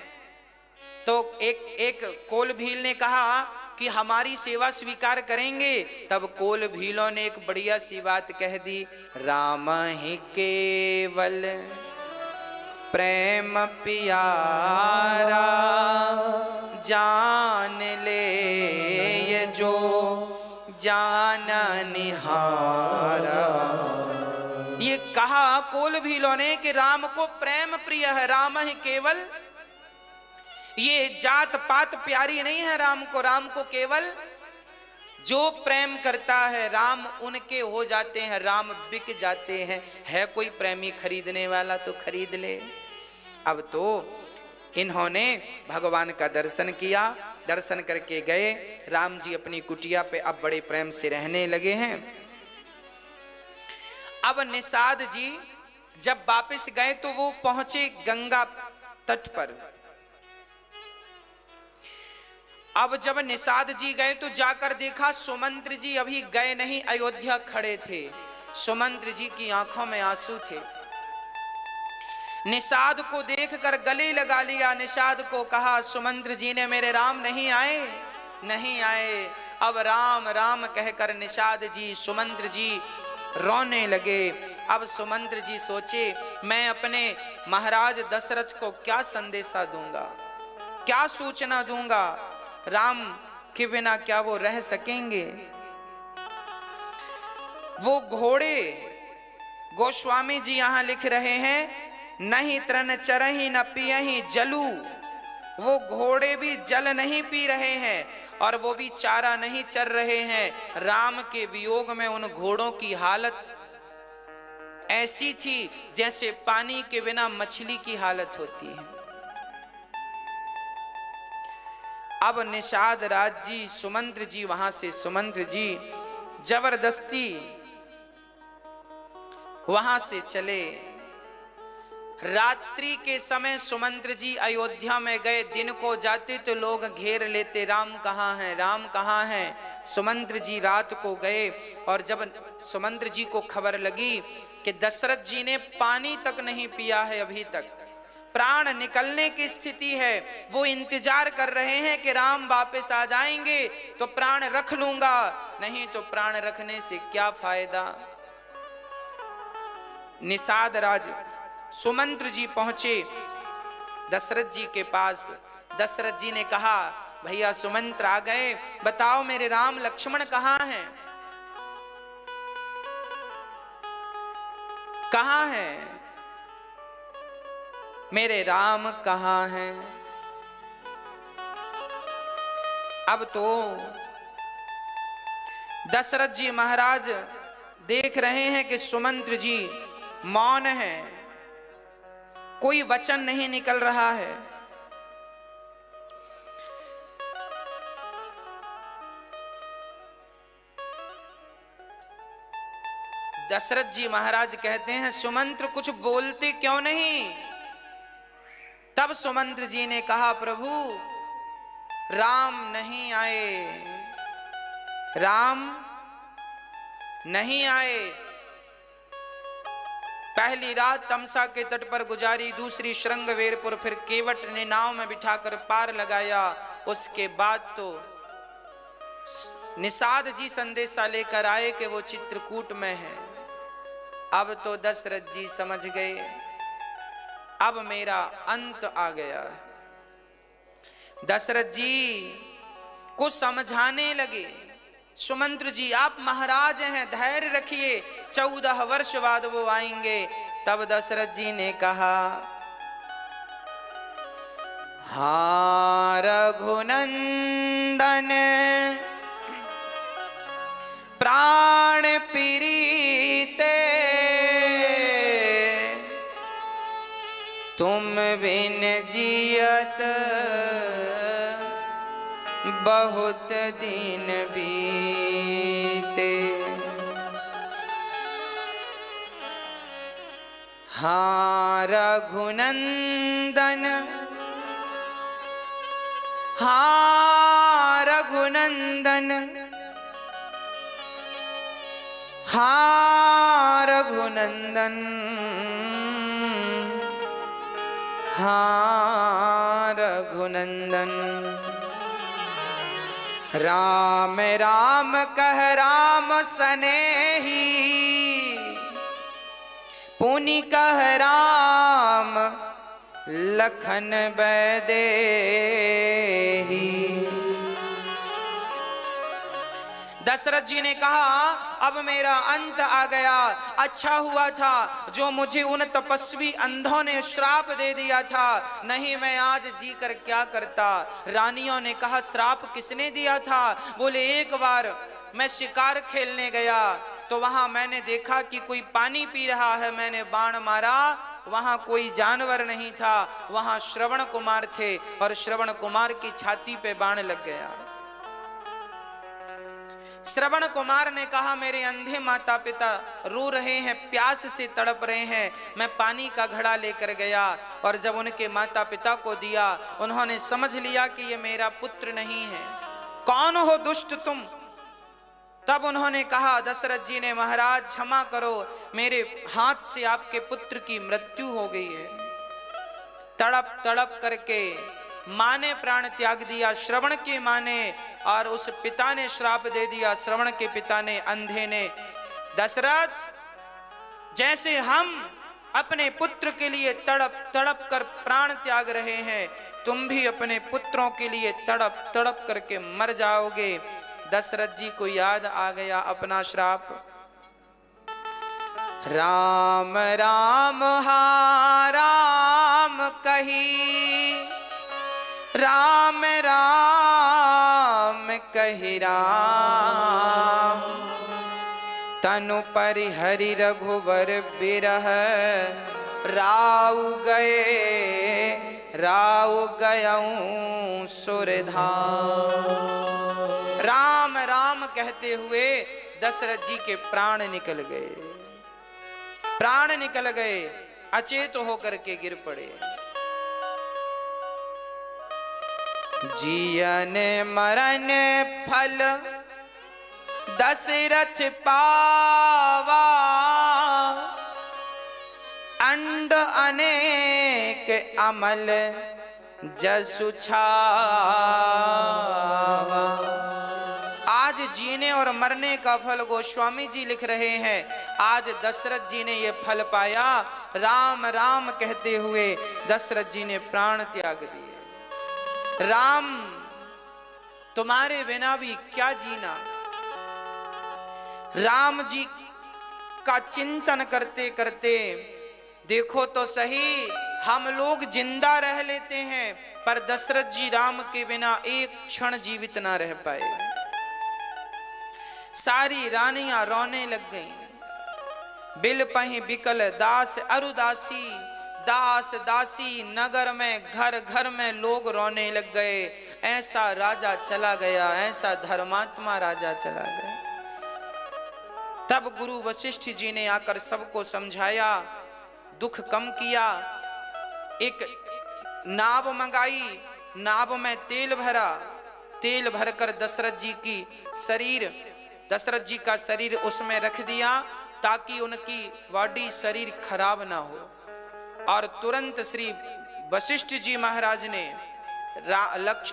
तो एक कोल भील ने कहा कि हमारी सेवा स्वीकार करेंगे। तब कोल भीलों ने एक बढ़िया सी बात कह दी, राम ही केवल प्रेम प्यारा, जान ले ये जो जान निहारा। ये कहा कोल भीलों ने कि राम को प्रेम प्रिय है, राम ही केवल, ये जात पात प्यारी नहीं है राम को। राम को केवल जो प्रेम करता है राम उनके हो जाते हैं, राम बिक जाते हैं। है कोई प्रेमी खरीदने वाला तो खरीद ले। अब तो इन्होंने भगवान का दर्शन किया, दर्शन करके गए। राम जी अपनी कुटिया पे अब बड़े प्रेम से रहने लगे हैं। अब निषाद जी जब वापस गए तो वो पहुंचे गंगा तट पर। अब जब निषाद जी गए तो जाकर देखा सुमंत्र जी अभी गए नहीं, अयोध्या खड़े थे। सुमंत्र जी की आंखों में आंसू थे। निषाद को देखकर गले लगा लिया। निषाद को कहा सुमंत्र जी ने मेरे राम नहीं आए, नहीं आए। अब राम राम कहकर निषाद जी सुमंत्र जी रोने लगे। अब सुमंत्र जी सोचे मैं अपने महाराज दशरथ को क्या संदेशा दूंगा, क्या सूचना दूंगा, राम के बिना क्या वो रह सकेंगे। वो घोड़े गोस्वामी जी यहां लिख रहे हैं, नहीं तृण चरही न पियही जलू। वो घोड़े भी जल नहीं पी रहे हैं और वो भी चारा नहीं चर रहे हैं। राम के वियोग में उन घोड़ों की हालत ऐसी थी जैसे पानी के बिना मछली की हालत होती है। अब निषाद राज जी, सुमंत्र जी, वहां से सुमंत्र जी जबरदस्ती वहां से चले। रात्रि के समय सुमंत्र जी अयोध्या में गए। दिन को जाते तो लोग घेर लेते, राम कहाँ हैं, राम कहाँ हैं। सुमंत्र जी रात को गए और जब सुमंत्र जी को खबर लगी कि दशरथ जी ने पानी तक नहीं पिया है, अभी तक प्राण निकलने की स्थिति है, वो इंतजार कर रहे हैं कि राम वापस आ जाएंगे तो प्राण रख लूंगा, नहीं तो प्राण रखने से क्या फायदा। निषाद राज सुमंत्र जी पहुंचे दशरथ जी के पास। दशरथ जी ने कहा, भैया सुमंत्र आ गए, बताओ मेरे राम लक्ष्मण कहाँ हैं, कहाँ हैं मेरे राम, कहाँ हैं। अब तो दशरथ जी महाराज देख रहे हैं कि सुमंत्र जी मौन है, कोई वचन नहीं निकल रहा है। दशरथ जी महाराज कहते हैं, सुमंत्र कुछ बोलते क्यों नहीं। तब सुमंत्र जी ने कहा, प्रभु राम नहीं आए, राम नहीं आए। पहली रात तमसा के तट पर गुजारी, दूसरी श्रृंगवेरपुर, फिर केवट ने नाव में बिठाकर पार लगाया। उसके बाद तो निषाद जी संदेशा लेकर आए कि वो चित्रकूट में है। अब तो दशरथ जी समझ गए, अब मेरा अंत आ गया। दशरथ जी को समझाने लगे, सुमंत्र जी आप महाराज हैं, धैर्य रखिए, 14 वर्ष बाद वो आएंगे। तब दशरथ जी ने कहा, हाँ रघुनंदन प्राण प्रीते, तुम बिन जियत बहुत दिन बीते। हाँ रघुनंदन, हाँ रघुनंदन, हाँ रघुनंदन, हाँ रघुनंदन। राम राम कह राम सनेही, पुनि कह राम लखन बैदेही। दशरथ जी ने कहा, अब मेरा अंत आ गया। अच्छा हुआ था जो मुझे उन तपस्वी अंधों ने श्राप दे दिया था, नहीं मैं आज जी कर क्या करता। रानियों ने कहा, श्राप किसने दिया था। बोले, एक बार मैं शिकार खेलने गया तो वहां मैंने देखा कि कोई पानी पी रहा है, मैंने बाण मारा, वहां कोई जानवर नहीं था, वहां श्रवण कुमार थे और श्रवण कुमार की छाती पे बाण लग गया। श्रवण कुमार ने कहा, मेरे अंधे माता पिता रो रहे हैं, प्यास से तड़प रहे हैं। मैं पानी का घड़ा लेकर गया और जब उनके माता पिता को दिया, उन्होंने समझ लिया कि ये मेरा पुत्र नहीं है। कौन हो दुष्ट तुम। तब उन्होंने कहा, दशरथ जी ने, महाराज क्षमा करो, मेरे हाथ से आपके पुत्र की मृत्यु हो गई है। तड़प तड़प करके माँ ने प्राण त्याग दिया, श्रवण की माँ ने, और उस पिता ने श्राप दे दिया, श्रवण के पिता ने, अंधे ने। दशरथ, जैसे हम अपने पुत्र के लिए तड़प तड़प कर प्राण त्याग रहे हैं, तुम भी अपने पुत्रों के लिए तड़प तड़प करके मर जाओगे। दशरथ जी को याद आ गया अपना श्राप। राम राम हा राम कही, राम राम कही राम, तनु परिहरि रघुवर बिरह राउ गयऊं सुरधाम। राम राम कहते हुए दशरथ जी के प्राण निकल गए, प्राण निकल गए, अचेत होकर के गिर पड़े। जियन मरण फल दशरथ पावा, अंड अनेक अमल जसु छावा। आज जीने और मरने का फल गोस्वामी जी लिख रहे हैं। आज दशरथ जी ने ये फल पाया। राम राम कहते हुए दशरथ जी ने प्राण त्याग दिए। राम तुम्हारे बिना भी क्या जीना। राम जी का चिंतन करते करते देखो तो सही, हम लोग जिंदा रह लेते हैं, पर दशरथ जी राम के बिना एक क्षण जीवित ना रह पाए। सारी रानियां रोने लग गईं। बिल पही बिकल दास अरुदासी, दास दासी नगर में घर घर में लोग रोने लग गए। ऐसा राजा चला गया, ऐसा धर्मात्मा राजा चला गया। तब गुरु वशिष्ठ जी ने आकर सबको समझाया, दुख कम किया। एक नाव मंगाई, नाव में तेल भरा, तेल भरकर दशरथ जी का शरीर उसमें रख दिया ताकि उनकी बॉडी शरीर खराब ना हो। और तुरंत श्री वशिष्ठ जी महाराज ने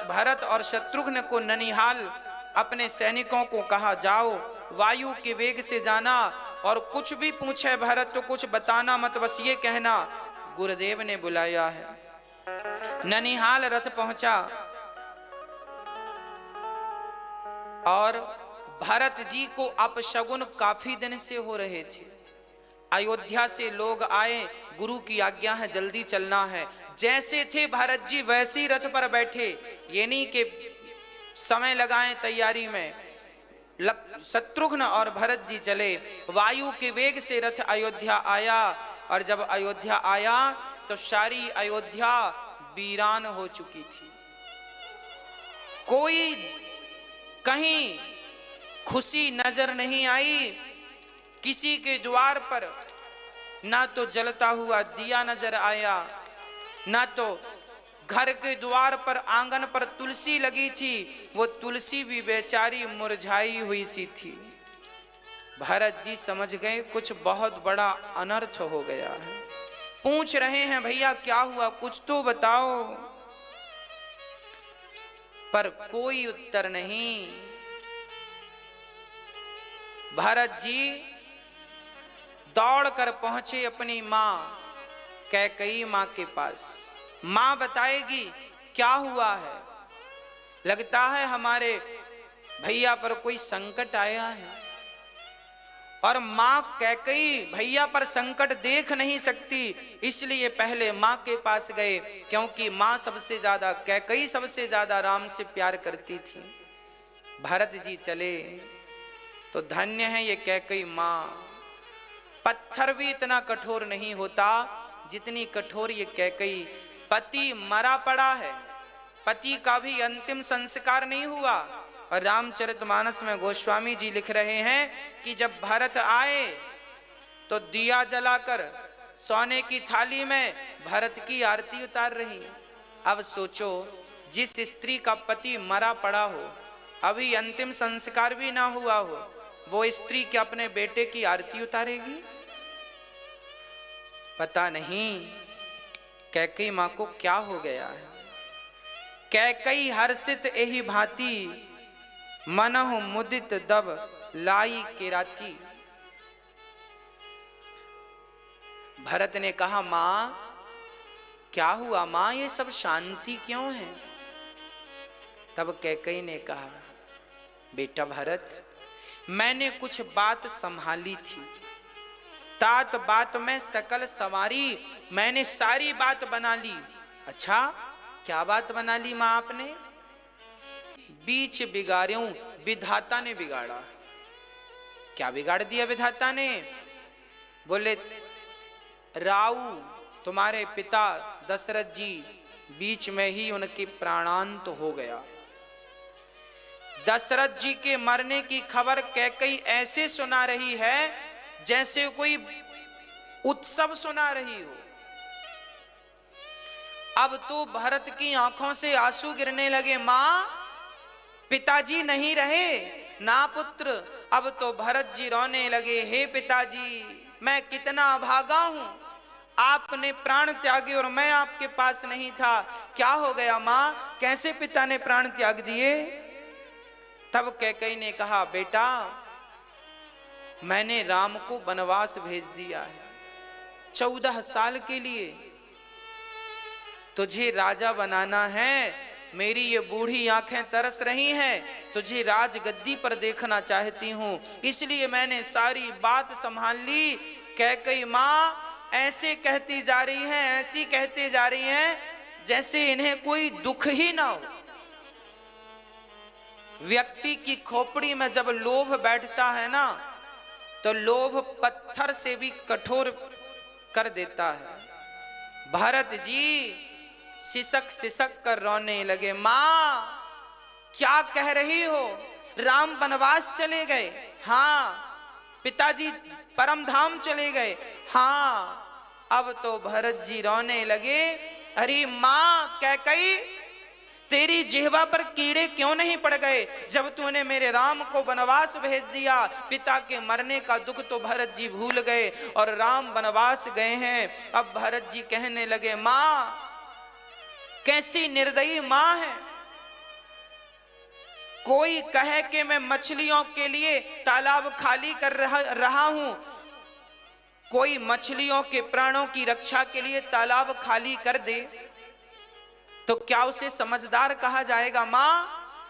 भरत और शत्रुघ्न को ननिहाल अपने सैनिकों को कहा, जाओ वायु के वेग से जाना और कुछ भी पूछे भरत तो कुछ बताना मत, बस ये कहना गुरुदेव ने बुलाया है। ननिहाल रथ पहुंचा और भरत जी को अपशगुन काफी दिन से हो रहे थे। अयोध्या से लोग आए, गुरु की आज्ञा है जल्दी चलना है। जैसे थे भरत जी वैसे ही रथ पर बैठे, ये नहीं कि समय लगाएं तैयारी में। शत्रुघ्न और भरत जी चले, वायु के वेग से रथ अयोध्या आया। और जब अयोध्या आया तो सारी अयोध्या वीरान हो चुकी थी। कोई कहीं खुशी नजर नहीं आई। किसी के द्वार पर ना तो जलता हुआ दिया नजर आया, ना तो घर के द्वार पर आंगन पर तुलसी लगी थी, वो तुलसी भी बेचारी मुरझाई हुई सी थी। भरत जी समझ गए कुछ बहुत बड़ा अनर्थ हो गया है। पूछ रहे हैं, भैया क्या हुआ, कुछ तो बताओ। पर कोई उत्तर नहीं। भरत जी दौड़कर पहुंचे अपनी मां कैकेयी मां के पास। मां बताएगी क्या हुआ है। लगता है हमारे भैया पर कोई संकट आया है। और मां कैकेयी भैया पर संकट देख नहीं सकती, इसलिए पहले मां के पास गए, क्योंकि मां सबसे ज्यादा, कैकेयी सबसे ज्यादा राम से प्यार करती थी। भरत जी चले तो धन्य है ये कैकेयी मां। पत्थर भी इतना कठोर नहीं होता जितनी कठोर ये कैकेयी। पति मरा पड़ा है, पति का भी अंतिम संस्कार नहीं हुआ। और रामचरितमानस में गोस्वामी जी लिख रहे हैं कि जब भरत आए तो दिया जलाकर सोने की थाली में भरत की आरती उतार रही। अब सोचो, जिस स्त्री का पति मरा पड़ा हो, अभी अंतिम संस्कार भी ना हुआ हो, वो स्त्री क्या अपने बेटे की आरती उतारेगी? पता नहीं कैकेयी मां को क्या हो गया है। कैकेयी हर्षित एहि भांति, मनहु मुदित दब लाई किराती। भरत ने कहा, मां क्या हुआ मां, ये सब शांति क्यों है? तब कैकेयी ने कहा, बेटा भरत, मैंने कुछ बात संभाली थी, तात बात में सकल सवारी, मैंने सारी बात बना ली। अच्छा क्या बात बना ली मां आपने? बीच बिगाड़ूं, विधाता ने बिगाड़ा। क्या बिगाड़ दिया विधाता ने? बोले राऊ तुम्हारे पिता दशरथ जी बीच में ही उनके प्राणांत हो गया। दशरथ जी के मरने की खबर कैकेयी ऐसे सुना रही है जैसे कोई उत्सव सुना रही हो। अब तो भरत की आंखों से आंसू गिरने लगे। मां, पिताजी नहीं रहे ना पुत्र। अब तो भरत जी रोने लगे, हे पिताजी मैं कितना अभागा हूं, आपने प्राण त्यागे और मैं आपके पास नहीं था। क्या हो गया मां, कैसे पिता ने प्राण त्याग दिए? तब कैकेयी ने कहा, बेटा मैंने राम को वनवास भेज दिया है 14 साल के लिए। तुझे राजा बनाना है, मेरी ये बूढ़ी आंखें तरस रही हैं, तुझे राजगद्दी पर देखना चाहती हूं, इसलिए मैंने सारी बात संभाल ली। कैकेयी मां ऐसे कहती जा रही हैं, ऐसी कहती जा रही हैं जैसे इन्हें कोई दुख ही ना हो। व्यक्ति की खोपड़ी में जब लोभ बैठता है ना, तो लोभ पत्थर से भी कठोर कर देता है। भरत जी सिसक सिसक कर रोने लगे। मां क्या कह रही हो, राम वनवास चले गए? हाँ। पिताजी परम धाम चले गए? हाँ। अब तो भरत जी रोने लगे। अरे मां कैकेयी, तेरी जिह्वा पर कीड़े क्यों नहीं पड़ गए जब तूने मेरे राम को वनवास भेज दिया? पिता के मरने का दुख तो भरत जी भूल गए और राम वनवास गए हैं। अब भरत जी कहने लगे, मां कैसी निर्दयी मां है। कोई कहे कि मैं मछलियों के लिए तालाब खाली कर रहा हूं, कोई मछलियों के प्राणों की रक्षा के लिए तालाब खाली कर दे तो क्या उसे समझदार कहा जाएगा? मां,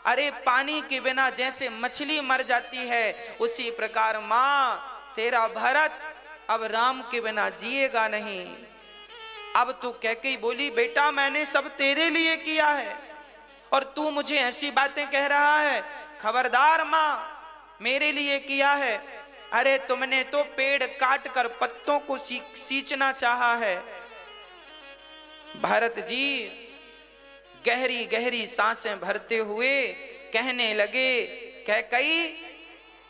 अरे पानी के बिना जैसे मछली मर जाती है, उसी प्रकार मां तेरा भरत अब राम के बिना जिएगा नहीं। अब तू कैकेयी बोली, बेटा मैंने सब तेरे लिए किया है और तू मुझे ऐसी बातें कह रहा है? खबरदार मां, मेरे लिए किया है। अरे तुमने तो पेड़ काट कर पत्तों को सींचना चाहा है। भरत जी गहरी गहरी सांसें भरते हुए कहने लगे, कैकेयी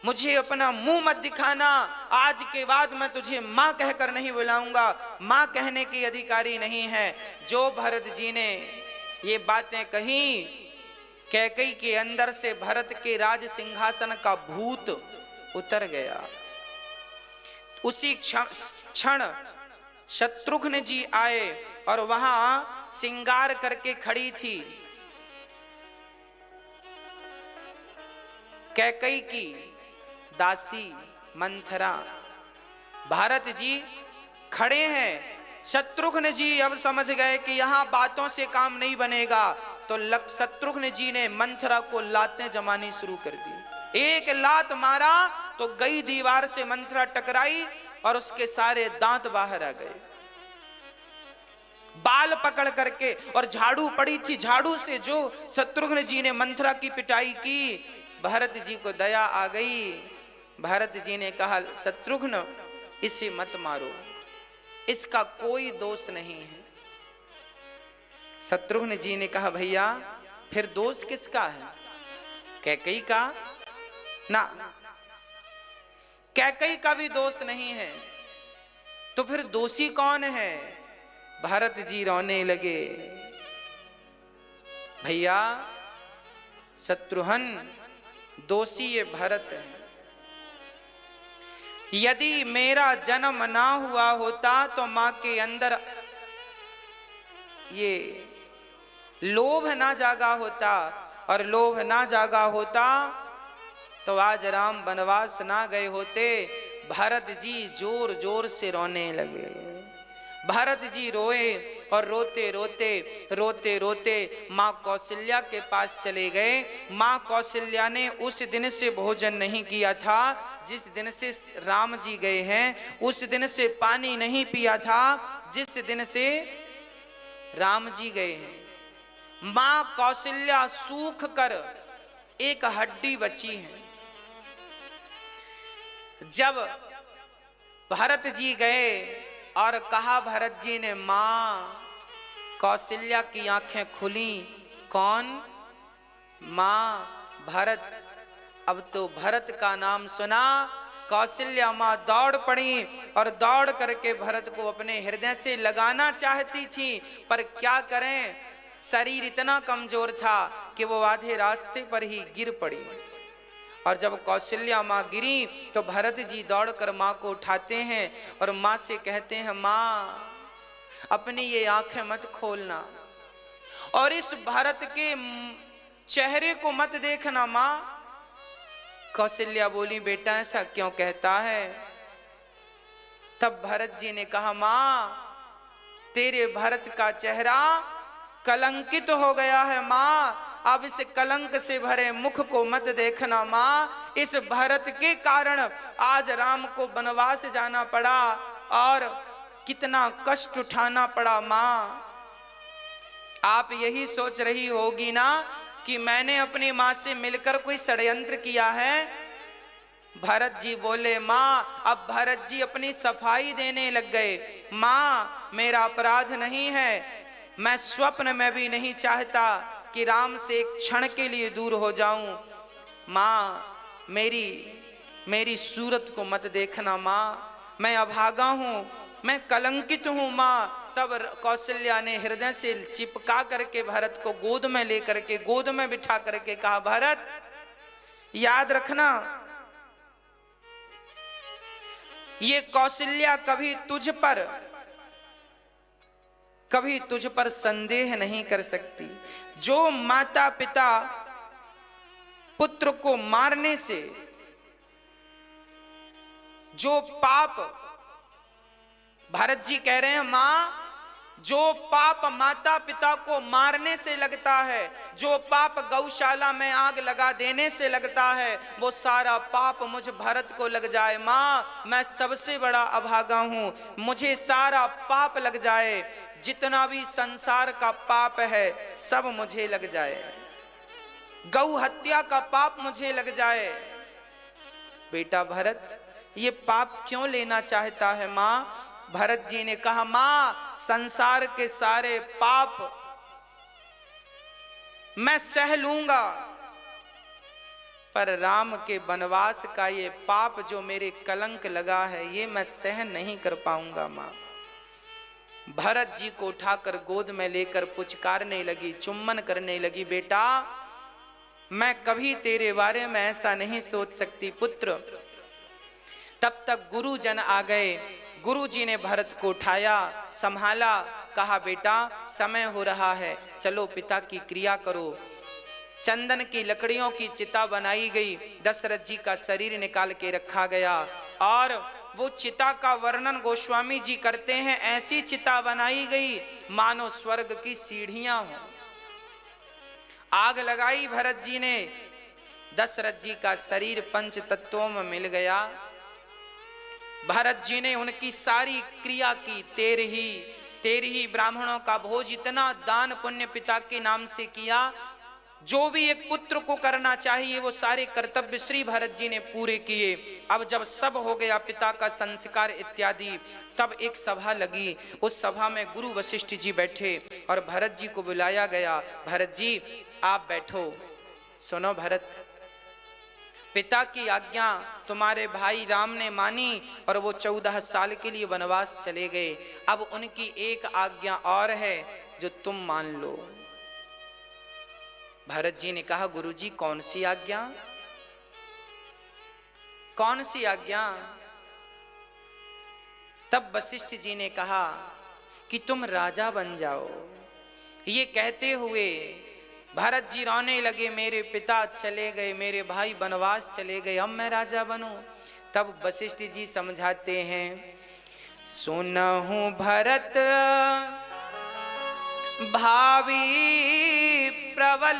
मुझे अपना मुंह मत दिखाना, आज के बाद मैं तुझे मां कहकर नहीं बुलाऊंगा, मां कहने की अधिकारी नहीं है। जो भरत जी ने ये बातें कही, कैकेयी के अंदर से भरत के राज सिंहासन का भूत उतर गया। उसी क्षण शत्रुघ्न जी आए और वहां सिंगार करके खड़ी थी कैकेयी की दासी मंथरा। भरत जी खड़े हैं। शत्रुघ्न जी अब समझ गए कि यहां बातों से काम नहीं बनेगा, तो शत्रुघ्न जी ने मंथरा को लातें जमानी शुरू कर दी। एक लात मारा तो गई दीवार से मंथरा टकराई और उसके सारे दांत बाहर आ गए। बाल पकड़ करके और झाड़ू पड़ी थी, झाड़ू से जो शत्रुघ्न जी ने मंथरा की पिटाई की, भरत जी को दया आ गई। भरत जी ने कहा, शत्रुघ्न इसे मत मारो, इसका कोई दोष नहीं है। शत्रुघ्न जी ने कहा, भैया फिर दोष किसका है? कैकेयी का? ना, कैकेयी का भी दोष नहीं है, तो फिर दोषी कौन है? भरत जी रोने लगे। भैया शत्रुघ्न, दोषी ये भरत है। यदि मेरा जन्म ना हुआ होता तो मां के अंदर ये लोभ ना जागा होता, और लोभ ना जागा होता तो आज राम वनवास ना गए होते। भरत जी जोर जोर से रोने लगे। भरत जी रोए और रोते रोते रोते रोते माँ कौशल्या के पास चले गए। माँ कौशल्या ने उस दिन से भोजन नहीं किया था जिस दिन से राम जी गए हैं, उस दिन से पानी नहीं पिया था जिस दिन से राम जी गए हैं। माँ कौशल्या सूख कर एक हड्डी बची है। जब भरत जी गए और कहा भरत जी ने, मां कौशल्या की आंखें खुली। कौन? मां भरत। अब तो भरत का नाम सुना, कौशल्या मां दौड़ पड़ी और दौड़ करके भरत को अपने हृदय से लगाना चाहती थी, पर क्या करें, शरीर इतना कमजोर था कि वो आधे रास्ते पर ही गिर पड़ी। और जब कौशल्या मां गिरी तो भरत जी दौड़कर मां को उठाते हैं और मां से कहते हैं, मां अपनी ये आंखें मत खोलना और इस भरत के चेहरे को मत देखना। मां कौशल्या बोली, बेटा ऐसा क्यों कहता है? तब भरत जी ने कहा, मां तेरे भरत का चेहरा कलंकित हो गया है। मां अब इस कलंक से भरे मुख को मत देखना। मां इस भरत के कारण आज राम को वनवास जाना पड़ा और कितना कष्ट उठाना पड़ा। मां आप यही सोच रही होगी ना कि मैंने अपनी मां से मिलकर कोई षड्यंत्र किया है। भरत जी बोले, मां अब भरत जी अपनी सफाई देने लग गए। मां मेरा अपराध नहीं है, मैं स्वप्न में भी नहीं चाहता कि राम से एक क्षण के लिए दूर हो जाऊं। मां मेरी सूरत को मत देखना। मां मैं अभागा हूं, मैं कलंकित हूं। मां तब कौशल्या ने हृदय से चिपका करके भरत को गोद में लेकर के गोद में बिठा करके कहा, भरत याद रखना, ये कौशल्या कभी तुझ पर संदेह नहीं कर सकती। जो माता पिता पुत्र को मारने से, जो पाप, भरत जी कह रहे हैं, मां जो पाप माता पिता को मारने से लगता है, जो पाप गौशाला में आग लगा देने से लगता है, वो सारा पाप मुझ भरत को लग जाए। मां मैं सबसे बड़ा अभागा हूं, मुझे सारा पाप लग जाए, जितना भी संसार का पाप है सब मुझे लग जाए, गौ हत्या का पाप मुझे लग जाए। बेटा भरत ये पाप क्यों लेना चाहता है? मां भरत जी ने कहा, मां संसार के सारे पाप मैं सह लूंगा, पर राम के वनवास का ये पाप जो मेरे कलंक लगा है ये मैं सहन नहीं कर पाऊंगा। मां भरत जी को उठाकर गोद में लेकर पुचकारने लगी, चुम्बन करने लगी, बेटा मैं कभी तेरे बारे में ऐसा नहीं सोच सकती पुत्र। तब तक गुरुजन आ गए। गुरुजी ने भरत को उठाया, संभाला, कहा, बेटा समय हो रहा है, चलो पिता की क्रिया करो। चंदन की लकड़ियों की चिता बनाई गई, दशरथ जी का शरीर निकाल के रखा गया और वो चिता का वर्णन गोस्वामी जी करते हैं, ऐसी चिता बनाई गई मानो स्वर्ग की सीढ़ियां हो। आग लगाई भरत जी ने, दशरथ जी का शरीर पंच तत्वों में मिल गया। भरत जी ने उनकी सारी क्रिया की, तेरह ही ब्राह्मणों का भोज, इतना दान पुण्य पिता के नाम से किया जो भी एक पुत्र को करना चाहिए वो सारे कर्तव्य श्री भरत जी ने पूरे किए। अब जब सब हो गया, पिता का संस्कार इत्यादि, तब एक सभा लगी। उस सभा में गुरु वशिष्ठ जी बैठे और भरत जी को बुलाया गया। भरत जी आप बैठो, सुनो भरत, पिता की आज्ञा तुम्हारे भाई राम ने मानी और वो 14 साल के लिए वनवास चले गए। अब उनकी एक आज्ञा और है जो तुम मान लो। भरत जी ने कहा, गुरुजी कौन सी आज्ञा? कौन सी आज्ञा? तब वशिष्ठ जी ने कहा कि तुम राजा बन जाओ। ये कहते हुए भरत जी रोने लगे, मेरे पिता चले गए, मेरे भाई वनवास चले गए, अब मैं राजा बनूं। तब वशिष्ठ जी समझाते हैं, सुनहु भरत भावी प्रबल,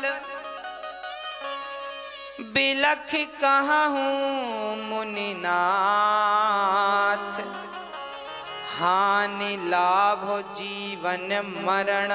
बिलख कहूं मुनिनाथ, हानि लाभ जीवन मरण,